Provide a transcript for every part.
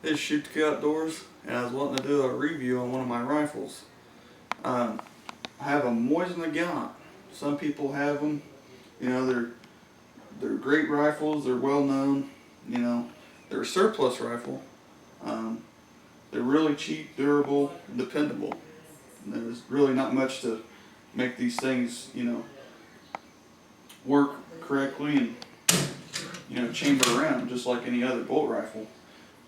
This is Shoot to Kill Outdoors, and I was wanting to do a review on one of my rifles. I have a Mosin Nagant. Some people have them. You know, they're great rifles. They're well known. You know, they're a surplus rifle. They're really cheap, durable, and dependable. And there's really not much to make these things, you know, work correctly and, you know, chamber around just like any other bolt rifle.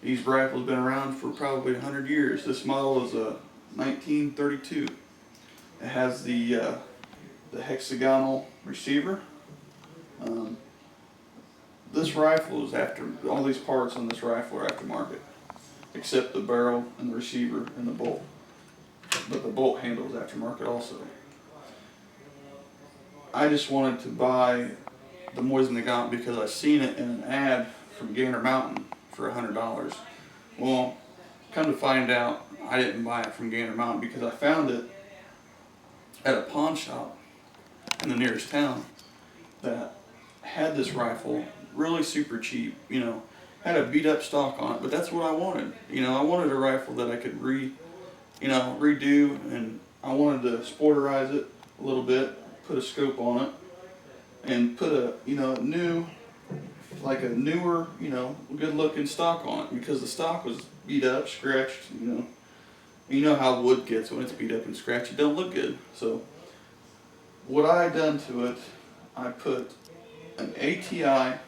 These rifles have been around for probably 100 years. This model is a 1932. It has the hexagonal receiver. This rifle is all these parts on this rifle are aftermarket, except the barrel and the receiver and the bolt. But the bolt handle is aftermarket also. I just wanted to buy the Mosin Nagant because I seen it in an ad from Gander Mountain for $100. Well, come to find out, I didn't buy it from Gander Mountain because I found it at a pawn shop in the nearest town that had this rifle really super cheap. You know, had a beat up stock on it, but that's what I wanted. You know, I wanted a rifle that I could redo, and I wanted to sporterize it a little bit, put a scope on it, and put a newer, good looking stock on it, because the stock was beat up, scratched, you know how wood gets when it's beat up and scratched, it don't look good. So what I done to it, I put an ATI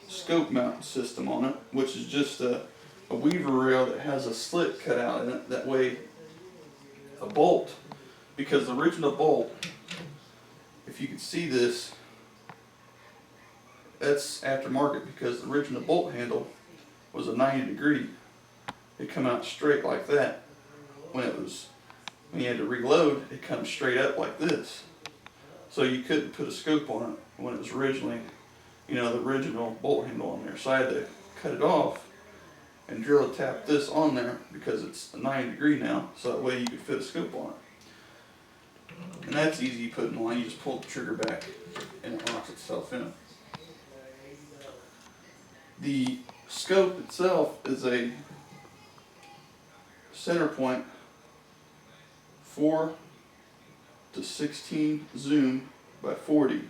Scope Mount system on it, which is just a weaver rail that has a slit cut out in it. That way a bolt, because the original bolt, if you can see this, that's aftermarket, because the original bolt handle was a 90-degree. It come out straight like that. When you had to reload, it comes straight up like this. So you couldn't put a scope on it when it was originally, the original bolt handle on there. So I had to cut it off and drill a tap this on there, because it's a 90-degree now, so that way you could fit a scope on it. And that's easy putting on. You just pull the trigger back and it locks itself in. The scope itself is a center point 4 to 16 zoom by 40. It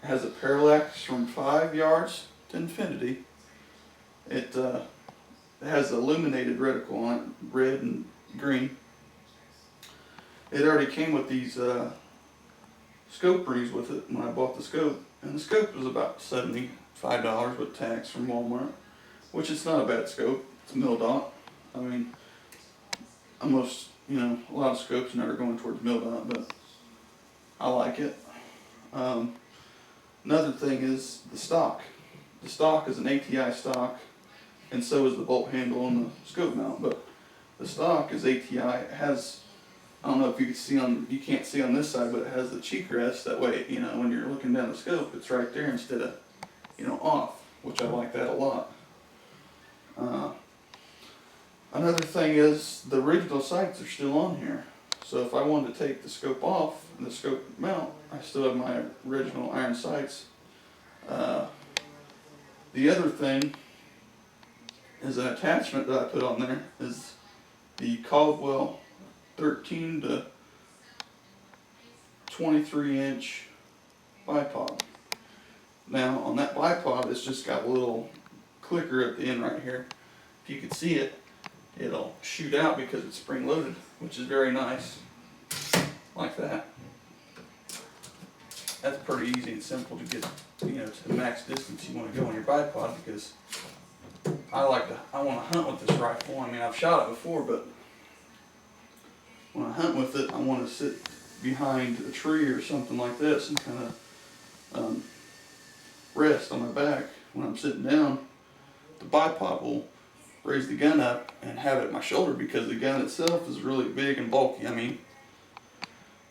has a parallax from 5 yards to infinity. It has illuminated reticle on it, red and green. It already came with these scope rings with it when I bought the scope, and the scope was about $75 with tax from Walmart, which is not a bad scope. It's a mil-dot. I mean, almost, a lot of scopes now are going towards mil-dot, but I like it. Another thing is the stock. The stock is an ATI stock, and so is the bolt handle and the scope mount, but the stock is ATI. It has, I don't know if you can see you can't see on this side, but it has the cheek rest. That way, when you're looking down the scope, it's right there instead of, off, which I like that a lot. Another thing is the original sights are still on here. So if I wanted to take the scope off and the scope mount, I still have my original iron sights. The other thing is an attachment that I put on there is the Caldwell 13 to 23 inch bipod. Now on that bipod, it's just got a little clicker at the end right here. If you can see it, it'll shoot out because it's spring loaded, which is very nice, like that. That's pretty easy and simple to get, to the max distance you want to go on your bipod, because I want to hunt with this rifle. I mean, I've shot it before, but when I hunt with it, I want to sit behind a tree or something like this and kind of rest on my back. When I'm sitting down, the bipod will raise the gun up and have it at my shoulder, because the gun itself is really big and bulky. I mean,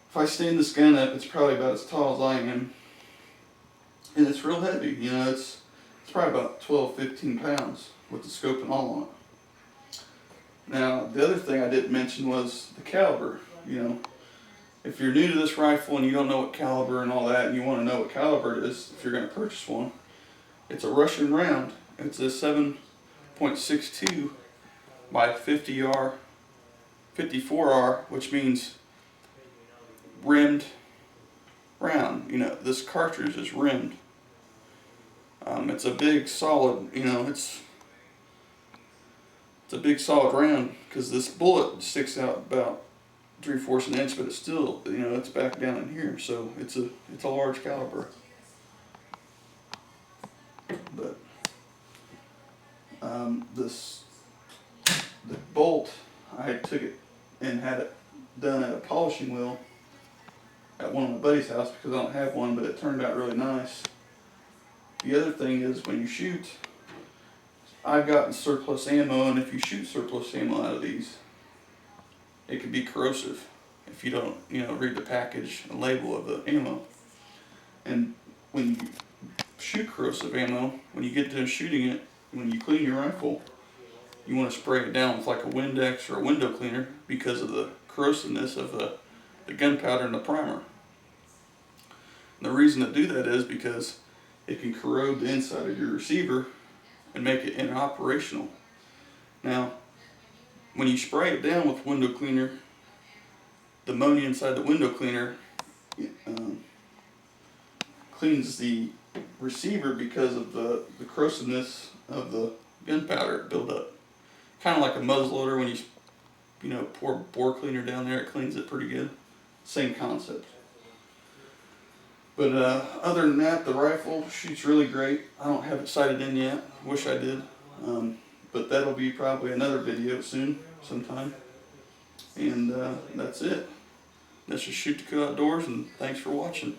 if I stand this gun up, it's probably about as tall as I am, and it's real heavy. It's probably about 12-15 pounds with the scope and all on it. Now, the other thing I didn't mention was the caliber. If you're new to this rifle and you don't know what caliber and all that, and you want to know what caliber it is if you're going to purchase one, it's a Russian round. It's a .62 by 50R, 54R, which means rimmed round. You know, this cartridge is rimmed. It's a big solid, you know, it's a big solid round, because this bullet sticks out about 3/4 inch, but it's still, you know, it's back down in here, so it's a large caliber. But the bolt, I took it and had it done at a polishing wheel at one of my buddy's house because I don't have one, but it turned out really nice. The other thing is, when you shoot, I've gotten surplus ammo, and if you shoot surplus ammo out of these, it can be corrosive if you don't, you know, read the package and label of the ammo. And when you shoot corrosive ammo, when you get done shooting it, when you clean your rifle, you want to spray it down with like a Windex or a window cleaner because of the corrosiveness of the gunpowder and the primer. And the reason to do that is because it can corrode the inside of your receiver and make it inoperational. Now, when you spray it down with window cleaner, the ammonia inside the window cleaner cleans the receiver because of the corrosiveness of the gunpowder buildup. Kind of like a muzzleloader, when you know, pour bore cleaner down there, it cleans it pretty good. Same concept. But other than that, the rifle shoots really great. I don't have it sighted in yet. Wish I did. But that'll be probably another video soon, sometime. And that's it. This is Shoot to Kill Outdoors, and thanks for watching.